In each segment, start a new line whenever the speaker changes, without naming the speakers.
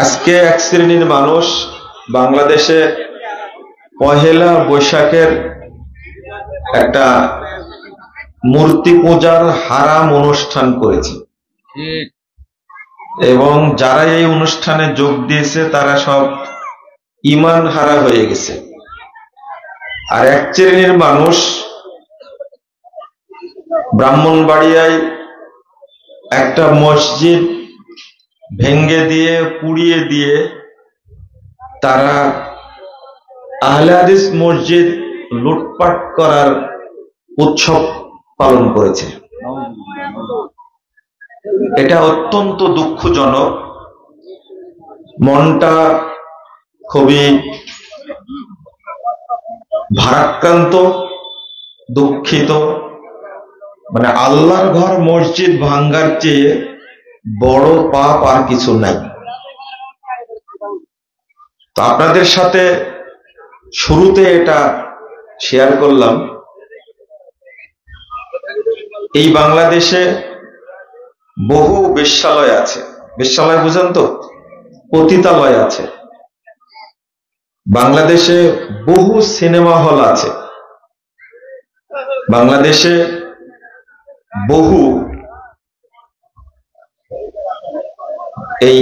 আজকে এক শ্রেণীর মানুষ বাংলাদেশে পহেলা বৈশাখের একটা মূর্তি পূজার হারাম অনুষ্ঠান করেছে এবং যারা এই অনুষ্ঠানে যোগ দিয়েছে তারা সব ঈমান হারা হয়ে গেছে। আর এক শ্রেণীর মানুষ ব্রাহ্মণবাড়িয়ায় একটা মসজিদ ভেঙ্গে দিয়ে পুড়িয়ে দিয়ে তারা আহলে হাদিস মসজিদ লুটপাট করার উৎসব পালন করেছে। এটা অত্যন্ত দুঃখজনক, মনটা খুবই ভারাক্রান্ত, দুঃখিত। মানে আল্লাহর ঘর মসজিদ ভাঙ্গার চেয়ে বড় পাপ আর কিছু নাই। তো আপনাদের সাথে শুরুতে এটা শেয়ার করলাম। এই বাংলাদেশে বহু বেশ্যালয় আছে। বেশ্যালয় বুঝেন তো? পতিতালয় আছে। বাংলাদেশে বহু সিনেমা হল আছে। বাংলাদেশে বহু এই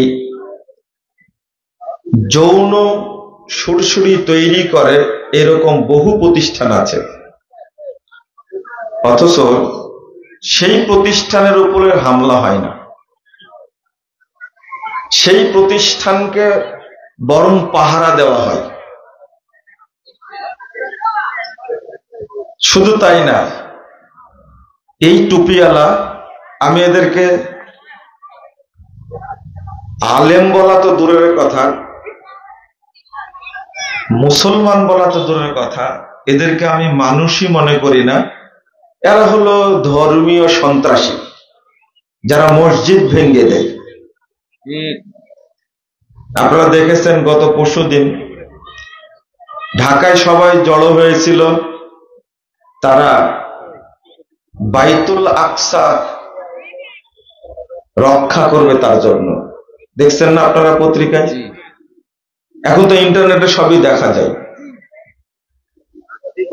যৌন সুরসুরি তৈরি করে এরকম বহু প্রতিষ্ঠান আছে, অথচ সেই প্রতিষ্ঠানের উপরে হামলা হয় না। সেই প্রতিষ্ঠানকে বরং পাহারা দেওয়া হয়। শুধু তাই না, এই টুপিওয়ালা, আমি এদেরকে আলেম বলা তো দূরের কথা, মুসলমান বলা তো দূরের কথা, এদেরকে আমি মানুষই মনে করি না। এরা হলো ধর্মীয় সন্ত্রাসী, যারা মসজিদ ভেঙ্গে দেয়। আপনারা দেখেছেন গত পরশুদিন ঢাকায় সবাই জড়ো হয়েছিল, তারা বাইতুল আকসা রক্ষা করবে তার জন্য। দেখছেন না আপনারা পত্রিকায়? এখন তো ইন্টারনেটে সবই দেখা যায়।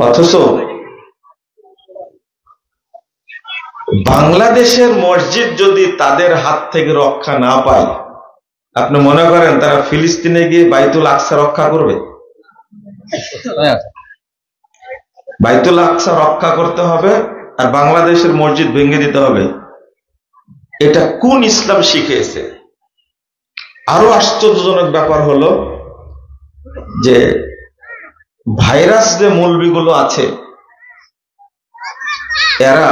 অথচ বাংলাদেশের মসজিদ যদি তাদের হাত থেকে রক্ষা না পায়, আপনি মনে করেন তারা ফিলিস্তিনে গিয়ে বাইতুল আকসা রক্ষা করবে? বাইতুল আকসা রক্ষা করতে হবে আর বাংলাদেশের মসজিদ ভেঙে দিতে হবে। এটা কোন ইসলাম শিখিয়েছে? আরো আশ্চর্যজনক ব্যাপার হলো যে ভাইরাস যে মৌলবীগুলো আছে, এরা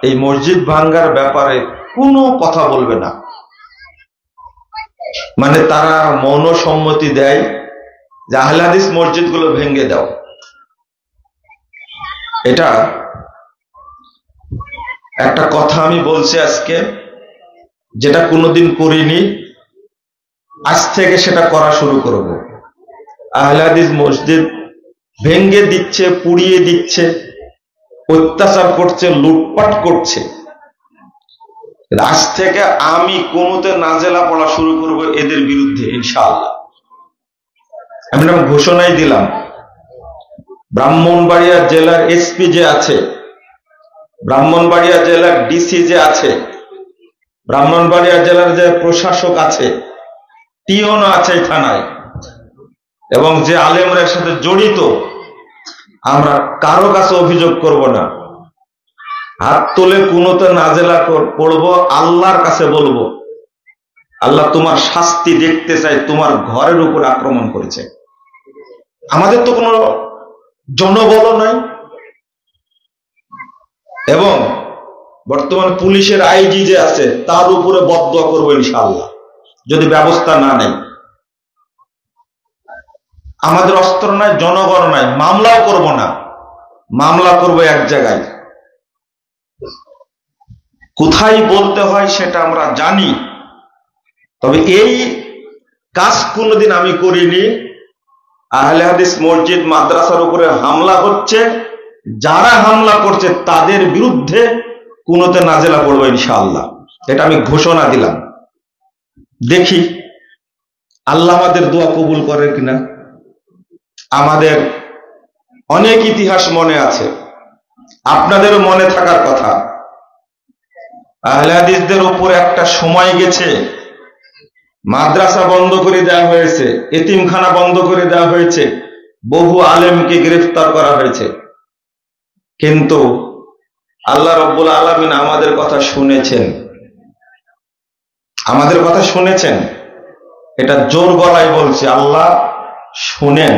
এই মসজিদ ভাঙ্গার ব্যাপারে কোনো কথা বলবে না। মানে তারা মৌন সম্মতি দেয় যে আহলে হাদিস মসজিদগুলো ভেঙে দাও। এটা একটা কথা আমি বলছি আজকে, যেটা কোনোদিন করিনি, আজ থেকে সেটা করা শুরু করব। আহলে হাদিস মসজিদ ভেঙ্গে দিচ্ছে, পুড়িয়ে দিচ্ছে, অত্যাচার করছে, লুটপাট করছে। আজ থেকে আমি কোনোতে নাজেলা পড়া শুরু করব এদের বিরুদ্ধে, ইনশাআল্লাহ। আমি ঘোষণাই দিলাম, ব্রাহ্মণবাড়িয়া জেলার এসপি যে আছে, ব্রাহ্মণবাড়িয়া জেলার ডিসি যে আছে, ব্রাহ্মণবাড়িয়া জেলার যে প্রশাসক আছে, টিওনও আছে থানায়, এবং যে আলেমরা এর সাথে জড়িত, আমরা কারো কাছে অভিযোগ করব না। হাত তুলে কোনোতে নাজেলা পড়বো, আল্লাহর কাছে বলবো, আল্লাহ তোমার শাস্তি দেখতে চাই, তোমার ঘরের উপর আক্রমণ করেছে। আমাদের তো কোনো জনবল নাই, এবং বর্তমান পুলিশের আইজি যে আছে তার উপরে বদদোয়া করবো ইনশাআল্লাহ, যদি ব্যবস্থা না নেয়। আমাদের অস্ত্র নাই, জনগণ নাই, মামলাও করব না। মামলা করব এক জায়গায়, কোথায় বলতে হয় সেটা আমরা জানি। তবে এই কাজ কোনোদিন আমি করিনি। আহলে হাদিস মসজিদ মাদ্রাসার উপরে হামলা হচ্ছে, যারা হামলা করছে তাদের বিরুদ্ধে কোনোতে নাজেলা পড়বো ইনশাআল্লাহ। এটা আমি ঘোষণা দিলাম। দেখি আল্লাহ আমাদের দোয়া কবুল করে কিনা? আমাদের অনেক ইতিহাস মনে আছে, আপনাদেরও মনে থাকার কথা। আহলে হাদিসদের উপর একটা সময় গেছে, মাদ্রাসা বন্ধ করে দেওয়া হয়েছে, এতিমখানা বন্ধ করে দেওয়া হয়েছে, বহু আলেমকে গ্রেফতার করা হয়েছে, কিন্তু আল্লাহ রব্বুল আলামিন আমাদের কথা শুনেছেন। আমাদের কথা শুনেছেন, এটা জোর গলায় বলছে, আল্লাহ শুনেন।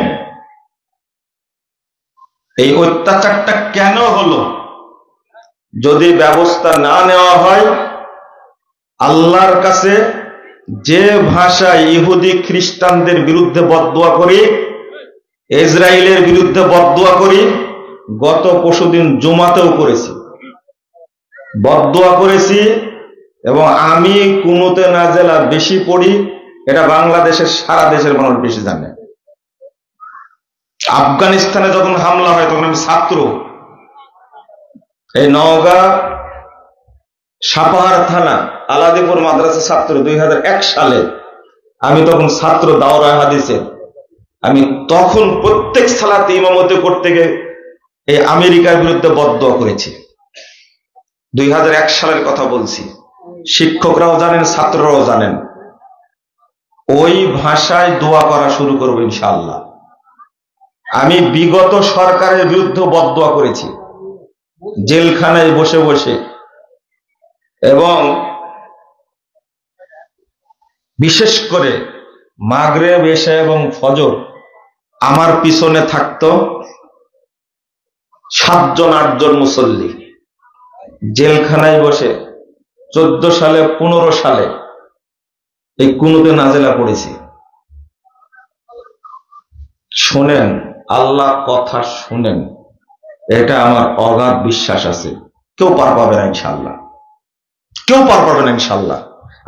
এই অত্যাচারটা কেন হলো? যদি ব্যবস্থা না নেওয়া হয়, আল্লাহর কাছে যে ভাষায় ইহুদি খ্রিস্টানদের বিরুদ্ধে বদদুয়া করি, ইসরায়েলের বিরুদ্ধে বদদুয়া করি, গত পরশুদিন জুমাতেও করেছি, বদদুয়া করেছি। এবং আমি কুনুতে নাজেলা বেশি পড়ি, এটা বাংলাদেশের সারা দেশের মানুষ বেশি জানে। আফগানিস্তানে যখন হামলা হয় তখন আমি ছাত্র, এই নওগাঁ সাপাহার থানা আলাদিপুর মাদ্রাসা ছাত্র, 2001 সালে আমি তখন ছাত্র দাওরা হাদিসে। আমি তখন প্রত্যেক সালাতে ইমামতি করতে গিয়ে এই আমেরিকার বিরুদ্ধে বদদুয়া করেছি। 2001 সালের কথা বলছি, শিক্ষকরাও জানেন, ছাত্ররাও জানেন। ওই ভাষায় দোয়া করা শুরু করবো ইনশাআল্লাহ। আমি বিগত সরকারের বিরুদ্ধে বদদুয়া করেছি, জেলখানায় বসে বসে। এবং বিশেষ করে মাগরিব, এশা এবং ফজর আমার পিছনে থাকতো 7 জন 8 জন মুসল্লি, জেলখানায় বসে 14 সালে 15 সালে এই কুনুতে নাজেলা পড়েছি। শোনেন, আল্লাহ কথা শুনেন, এটা আমার অগাধ বিশ্বাস আছে। কেউ পার পাবে না ইনশাআল্লাহ, কেউ পার পাবে না ইনশাআল্লাহ।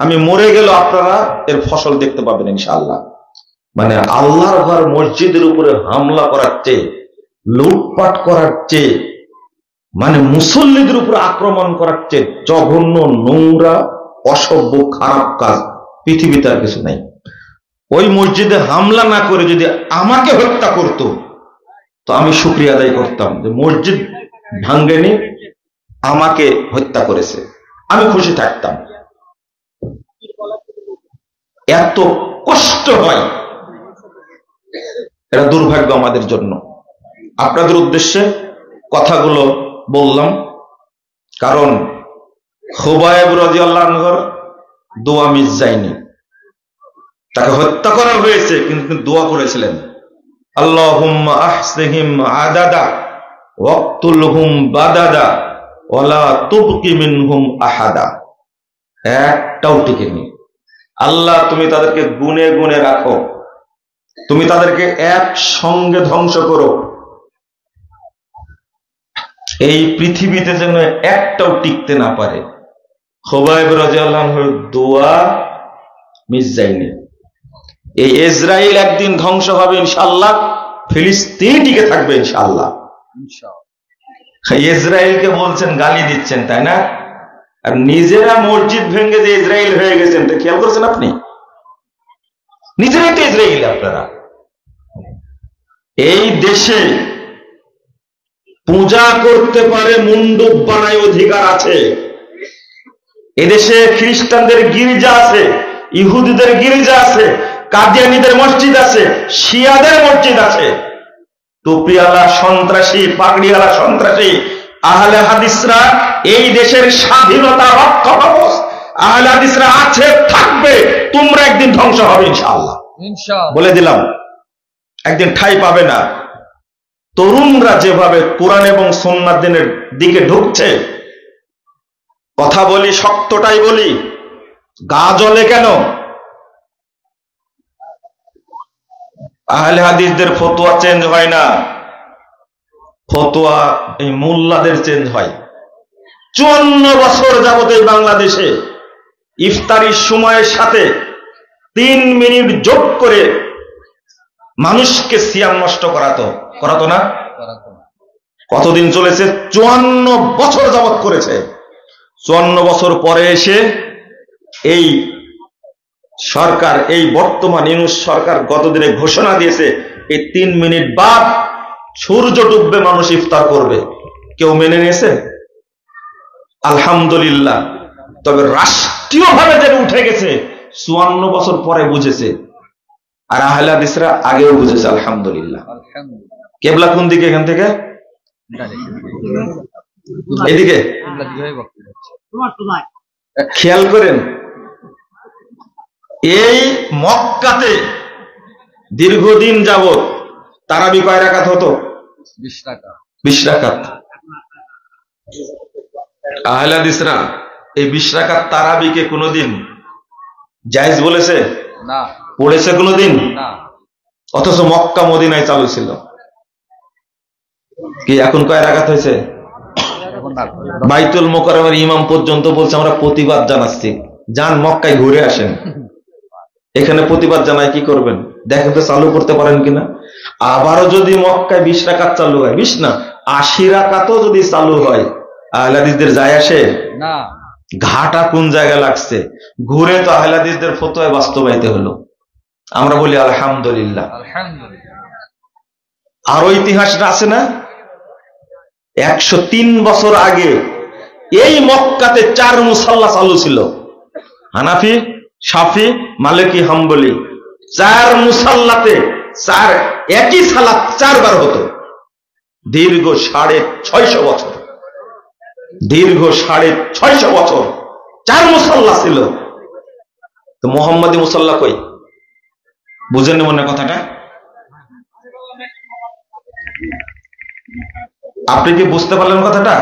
আমি মরে গেল আপনারা এর ফসল দেখতে পাবেন ইনশাআল্লাহ। মানে আল্লাহর ঘর মসজিদের উপরে হামলা করার চেয়ে, লুটপাট করার চেয়ে, মানে মুসল্লিদের উপরে আক্রমণ করার চেয়ে জঘন্য, নোংরা, অসভ্য, খারাপ কাজ পৃথিবীতে আর কিছু নাই। ওই মসজিদে হামলা না করে যদি আমাকে হত্যা করত, তো আমি শুকরিয়া আদায় করতাম যে মসজিদ ভাঙ্গেনি, আমাকে হত্যা করেছে, আমি খুশি থাকতাম। এত কষ্ট হয়, এটা দুর্ভাগ্য আমাদের জন্য। আপনাদের উদ্দেশ্যে কথাগুলো বললাম, কারণ খুবাইব রাদিয়াল্লাহু আনহুর দোয়া মিস যায়নি। তাকে হত্যা করা হয়েছে, কিন্তু দোয়া করেছিলেন, আল্লাহুম্মা আহসিহিম আদাদা ওয়াকতুলহুম বাদাদা ওয়ালা তুবকি মিনহুম আহাদা। একটাও টিকেনি। আল্লাহ, তুমি তাদেরকে গুনে গুনে রাখো, তুমি তাদেরকে একসঙ্গে ধ্বংস করো, এই পৃথিবীতে যেন একটাও টিকতে না পারে। খুবাইব রাদিয়াল্লাহু আনহুর দোয়া মিস যায়নি। এই ইসরায়েল একদিন ধ্বংস হবে ইনশাআল্লাহ, ফিলিস্তিন টিকে থাকবে ইনশাআল্লাহ। ইসরায়েলকে বলছেন, গালি দিচ্ছেন, তাই না? আর নিজেরা মসজিদ ভেঙে যে ইসরায়েল হয়ে গেছেন, তা খেয়াল করেছেন আপনি? নিজেরাই তো ইসরায়েল আপনারা। এই দেশে পূজা করতে পারে, মণ্ডপ বানায় অধিকার আছে। এদেশে খ্রিস্টানদের গির্জা আছে, ইহুদিদের গির্জা আছে, কাদিয়ানীদের মসজিদ আছে, শিয়াদের মসজিদ আছে। টুপিওয়ালা সন্ত্রাসী, পাগড়িওয়ালা সন্ত্রাসী আহলে হাদিসরা এই দেশের স্বাধীনতা রক্ষা কবচ। আহলে হাদিসরা আছে, থাকবে, তোমরা একদিন ধ্বংস হবে ইনশাআল্লাহ, বলে দিলাম। একদিন ঠাঁই পাবে না। তরুণরা যেভাবে কোরআন এবং সুন্নাত দ্বীনের দিকে ঢুকছে, কথা বলি, শক্তটাই বলি, গা জ্বলে কেন? আহলে হাদিসদের ফতোয়া চেঞ্জ হয় না, ফতোয়া এই মোল্লাদের চেঞ্জ হয়। 54 বছর যাবত এই বাংলাদেশে ইফতারির সময়ের সাথে 3 মিনিট যোগ করে মানুষকে সিয়াম নষ্ট করাতো না? কতদিন চলেছে? 54 বছর যাবত করেছে। 54 বছর পরে এসে এই সরকার, এই বর্তমান ইউনূস সরকার গতদিনে ঘোষণা দিয়েছে এই 3 মিনিট বাদ সূর্য ডুববে মানুষ ইফতার করবে। কেউ মেনে নিয়েছে? আলহামদুলিল্লাহ। তবে রাষ্ট্রীয়ভাবে যেটা উঠে গেছে 54 বছর পরে বুঝেছে, আর আহলে হাদিসরা আগেও বুঝেছে। আলহামদুলিল্লাহ। কেবলা কোন দিকে? এখান থেকে এদিকে খেয়াল করেন। এই মক্কাতে দীর্ঘদিন যাবত তারাবি কয় রাকাত হতো? 20 রাকাত। আহলে হাদিসরা এই 20 রাকাত তারাবিকে কোনদিন জায়েজ বলেছে? না। পড়েছে কোনদিন? না। অথচ মক্কা মদিনায় চালু ছিল। কি এখন কয় রাকাত হয়েছে? বাইতুল মুকাররমের ইমাম পর্যন্ত বলছে আমরা প্রতিবাদ জানাচ্ছি, যান মক্কায় ঘুরে আসেন। এখানে প্রতিবাদ জানায় কি করবেন? দেখেন তো চালু করতে পারেন কিনা। আবারও যদি মক্কায় 20 রাকাত চালু হয়, 20 না 80 রাকাতও যদি চালু হয়, আহলে হাদিসদের যায় আসে না। ঘাটা কোন জায়গায় লাগছে? ঘুরে তো আহলে হাদিসদের ফতোয়ায় বাস্তবায়িত হলো। আমরা বলি আলহামদুলিল্লাহ। আরো ইতিহাসটা আছে না? 103 বছর আগে এই মক্কাতে 4 মুসাল্লা চালু ছিল। হানাফি, শাফি, মালিকি, হাম্বলি। 4 মুসাল্লাতে একই সালাত 4 বার হতো। দীর্ঘ 650 বছর, দীর্ঘ 650 বছর 4 মুসাল্লা ছিল। তো মোহাম্মদী মুসাল্লা কই? বুঝেন মনে কথাটা? আপনি কি বুঝতে পারলেন কথাটা?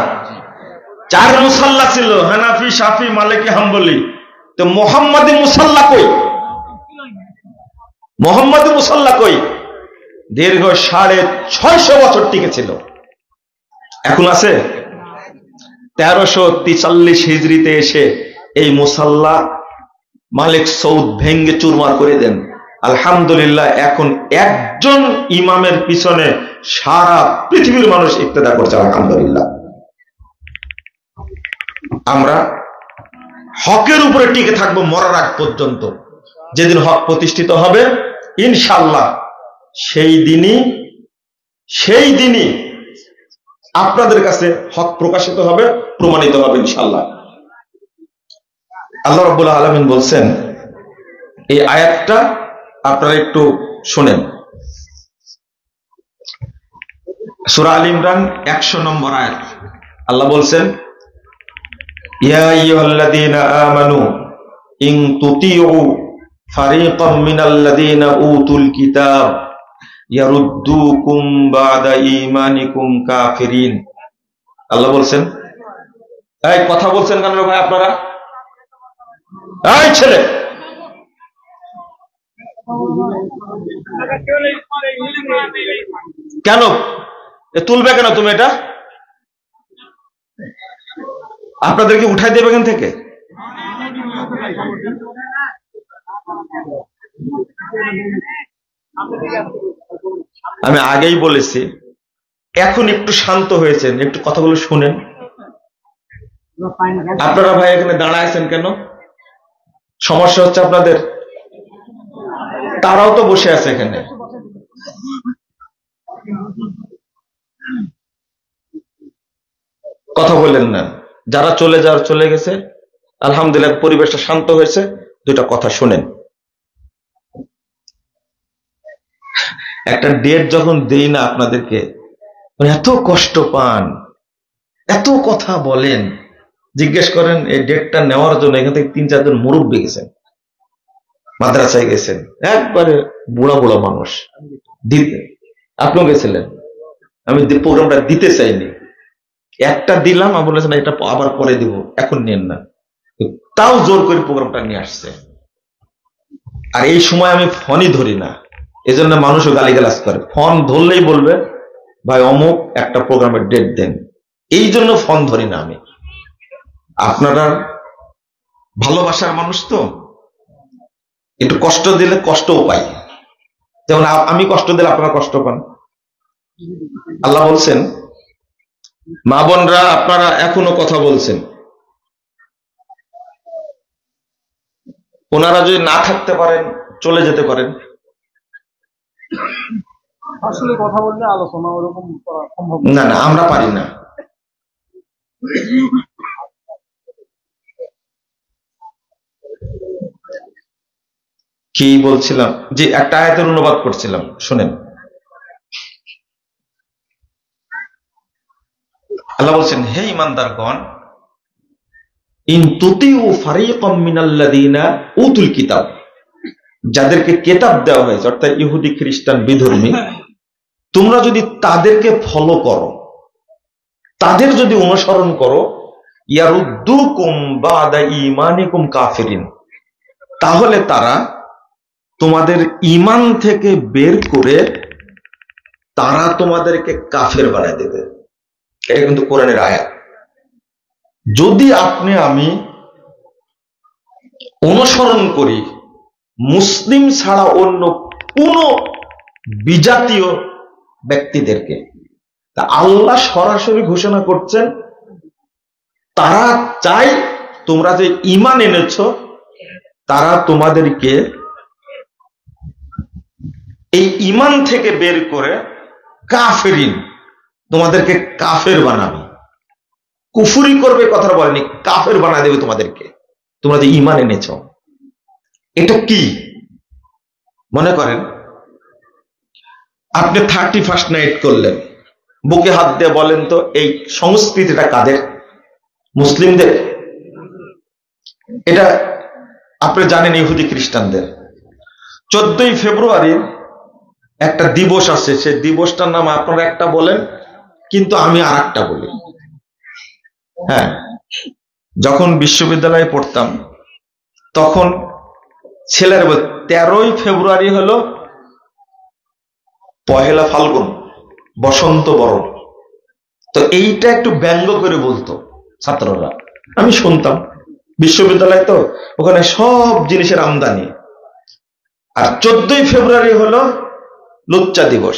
4 মুসাল্লা ছিল, হানাফি, শাফি, মালিকি, হাম্বলি। তো মোহাম্মদী মুসাল্লা কই? মোহাম্মদী মুসাল্লা কই? দীর্ঘ 650 বছর টিকেছিল। এখন আছে? 1343 হিজরিতে এসে এই মুসাল্লা মালিক সৌদ ভেঙ্গে চুরমার করে দেন। আলহামদুলিল্লাহ, এখন একজন ইমামের পিছনে সারা পৃথিবীর মানুষ ইক্তেদা করছে। আলহামদুলিল্লাহ। আমরা হকের উপরে টিকে থাকবো মরার আগ পর্যন্ত। যেদিন হক প্রতিষ্ঠিত হবে ইনশাআল্লাহ, সেই দিনই আপনাদের কাছে হক প্রকাশিত হবে, প্রমাণিত হবে ইনশাআল্লাহ। আল্লাহ রাব্বুল আলামিন বলছেন, এই আয়াতটা আপনারা একটু শুনেন। সূরা আল ইমরান 100 নম্বর আয়াত। আল্লাহ বলছেন, ইয়া আইয়ুহাল্লাযীনা আমানু ইন তুতিউ ফারীকাম মিনাল্লাযীনা উতুল কিতাব ইয়ারুদ্দুকুম বাদা ঈমানিকুম কাফিরিন। আল্লাহ বলছেন, এই কথা বলছেন কেন ভাই আপনারা? এই ছেলে, কেন তুলবে কেন তুমি? এটা আপনাদেরকে উঠাই দেবে এখান থেকে? আমি আগেই বলেছি, এখন একটু শান্ত হয়েছেন, একটু কথাগুলো শুনেন। আপনারা ভাই এখানে দাঁড়াইছেন কেন? সমস্যা হচ্ছে আপনাদের? তারাও তো বসে আছে এখানে। কথা বললেন না। যারা চলে গেছে, আলহামদুলিল্লাহ, পরিবেশটা শান্ত হয়েছে। দুটা কথা শুনেন। একটা ডেট যখন দেই না আপনাদেরকে, এত কষ্ট পান, এত কথা বলেন। জিজ্ঞেস করেন এই ডেটটা নেওয়ার জন্য এখান থেকে 3-4 জন মুরব্বী গেছেন, মাদ্রাসায় গেছেন, একবারে বুড়া বুড়া মানুষ। আপনিও গেছিলেন। আমি প্রোগ্রামটা দিতে চাইনি, একটা দিলাম, আমি বলেছেন এটা আবার পরে দিব, এখন নেন না। তাও জোর করে প্রোগ্রামটা নিয়ে আসছে। আর এই সময় আমি ফোনই ধরি না, এজন্য মানুষও গালিগালাজ করে। ফোন ধরলেই বলবে ভাই অমুক একটা প্রোগ্রামের ডেট দেন, এই জন্য ফোন ধরি না আমি। আপনারা ভালোবাসার মানুষ তো, একটু কষ্ট দিলে কষ্টও পাই। যেমন আমি কষ্ট দিলে আপনারা কষ্ট পান। আল্লাহ বলছেন, মা বোনরা আপনারা এখনো কথা বলছেন, ওনারা যদি না থাকতে পারেন চলে যেতে পারেন।
আসলে কথা বললে আলোচনা ওরকম করা সম্ভব
না না, আমরা পারি না। কি বলছিলাম, যে একটা আয়াতের অনুবাদ করছিলাম, শুনেন। আল্লাহ বলছেন, হে ঈমানদারগণ, ইন তুতিউ ফারিকাম মিনাল্লাযীনা উতুল কিতাব, যাদেরকে কিতাব দেওয়া হয়েছে অর্থাৎ ইহুদি খ্রিস্টান বিধর্মী, তোমরা যদি তাদেরকে ফলো করো, তাদের যদি অনুসরণ করো, ইয়ারুদ্দুকুম বাদা ঈমানিকুম কাফিরিন, তাহলে তারা তোমাদের ঈমান থেকে বের করে তারা তোমাদেরকে কাফের বানায় দেবে। এটা কিন্তু কোরআনের আয়াত। যদি আপনি আমি অনুসরণ করি মুসলিম ছাড়া অন্য কোন বিজাতীয় ব্যক্তিদেরকে, তা আল্লাহ সরাসরি ঘোষণা করছেন তারা চাই তোমরা যে ঈমান এনেছ তারা তোমাদেরকে এই ঈমান থেকে বের করে কাফেরিন, তোমাদেরকে কাফের বানাবে। কুফরি করবে কথা বলেনি, কাফের বানা দেবে তোমাদেরকে, তোমরা যে ঈমান এনেছ। এটা কি মনে করেন, আপনি 31st নাইট করলেন, বুকে হাত দিয়ে বলেন তো এই সংস্কৃতিটা কাদের? মুসলিমদের। এটা আপনি জানেন ইহুদি খ্রিস্টানদের। 14ই ফেব্রুয়ারি একটা দিবস আছে, সে দিবসটার নাম আপনারা একটা বলেন, কিন্তু আমি আর একটা বলি। হ্যাঁ, যখন বিশ্ববিদ্যালয়ে পড়তাম তখন ছেলেরা বল 13ই ফেব্রুয়ারি হলো পহেলা ফাল্গুন, বসন্ত বরণ। তো এইটা একটু ব্যঙ্গ করে বলতো ছাত্ররা, আমি শুনতাম। বিশ্ববিদ্যালয় তো, ওখানে সব জিনিসের আমদানি। আর 14ই ফেব্রুয়ারি হলো লুচ্চা দিবস।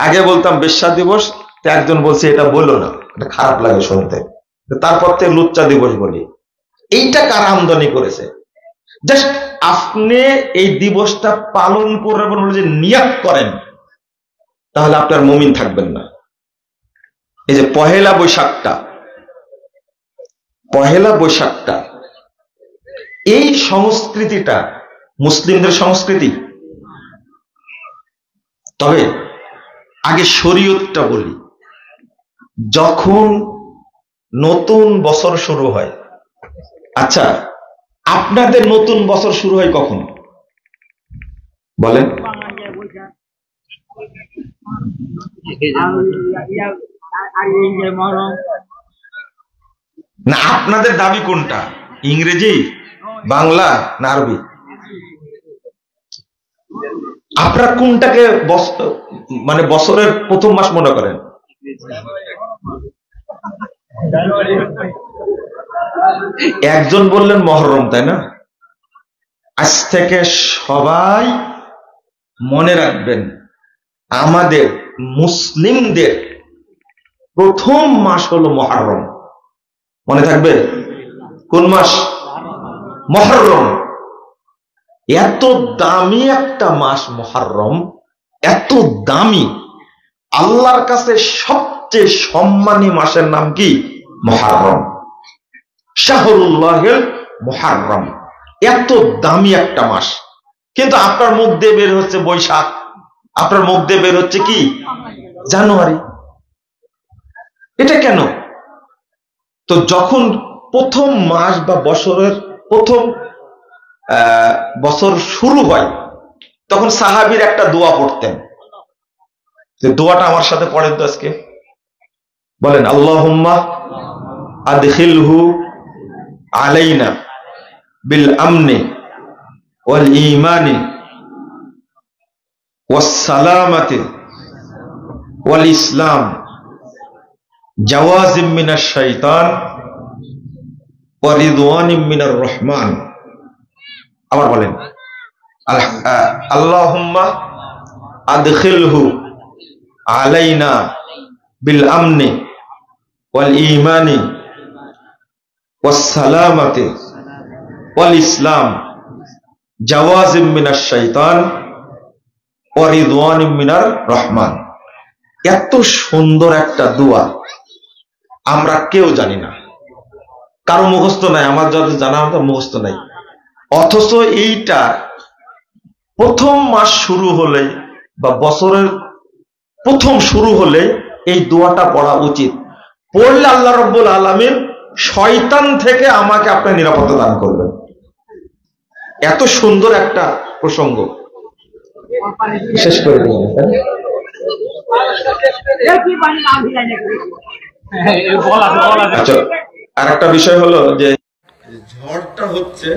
আগে বলতাম বেশ্যা দিবস, তো একজন বলছে এটা বললো না, এটা খারাপ লাগে শুনতে, তারপর থেকে লুচ্চা দিবস বলি। এইটা কারা আমদানি করেছে? জাস্ট আপনি এই দিবসটা পালন করবেন বলে যে নিয়াত করেন, তাহলে আপনার মুমিন থাকবেন না। এই যে পহেলা বৈশাখটা এই সংস্কৃতিটা মুসলিমদের সংস্কৃতি। তবে আগে শরীয়তটা বলি। যখন নতুন বছর শুরু হয়, আচ্ছা আপনাদের নতুন বছর শুরু হয় কখন বলেন? না, আপনাদের দাবি কোনটা, ইংরেজি, বাংলা না আরবি? আপনারা কোনটাকে মানে বছরের প্রথম মাস মনে করেন? একজন বললেন মহরম, তাই না? আজ থেকে সবাই মনে রাখবেন, আমাদের মুসলিমদের প্রথম মাস হলো মহরম। মনে থাকবে? কোন মাস? মহরম। এত দামি একটা মাস মহরম, এত দামি। আল্লাহর কাছে সবচেয়ে সম্মানী মাসের নাম কি? মহরম, শাহরুল্লাহিল মুহাররম। এত দামি একটা মাস, কিন্তু আপনার মুখ দিয়ে বের হচ্ছে বৈশাখ, আপনার মুখ দিয়ে বের হচ্ছে কি জানুয়ারি। এটা কেন? তো যখন প্রথম মাস বা বছরের প্রথম বছর শুরু হয়, তখন সাহাবীর একটা দোয়া পড়তেন। যে দোয়াটা আমার সাথে পড়েন তো আজকে, বলেন আল্লাহুম্মা আদখিলহু আলাইনা বিল আমনি ওয়াল ঈমানি ওয়াস সালামাতি ওয়াল ইসলাম জাওয়াজিম মিনাশ শাইতান ওয়া রিদওয়ানিম মিনার রহমান। আবার বলেন আল্লাহুম্মা আদখিলহু আলাইনা বিল আমনি ওয়াল ঈমানি ওয়াস সালামাতি ওয়াল ইসলাম জাওয়াজিম মিনাশ শাইতান ওয়া রিদওয়ানিম মিনার রহমান। এত সুন্দর একটা দোয়া আমরা কেউ জানি না, কারো মুখস্থ নাই, আমার যাদের জানা আমাদের মুখস্থ নাই। অথচ এইটা প্রথম মাস শুরু হলে বা বছরের প্রথম শুরু হলে এই দোয়াটা পড়া উচিত। পড়লে আল্লাহ রাব্বুল আলামিন শয়তান থেকে আমাকে আপনি নিরাপত্তা দান করবেন। এত সুন্দর একটা প্রসঙ্গ। শেষ করে দিন। আচ্ছা, আর একটা বিষয় হলো যে ঝড়টা হচ্ছে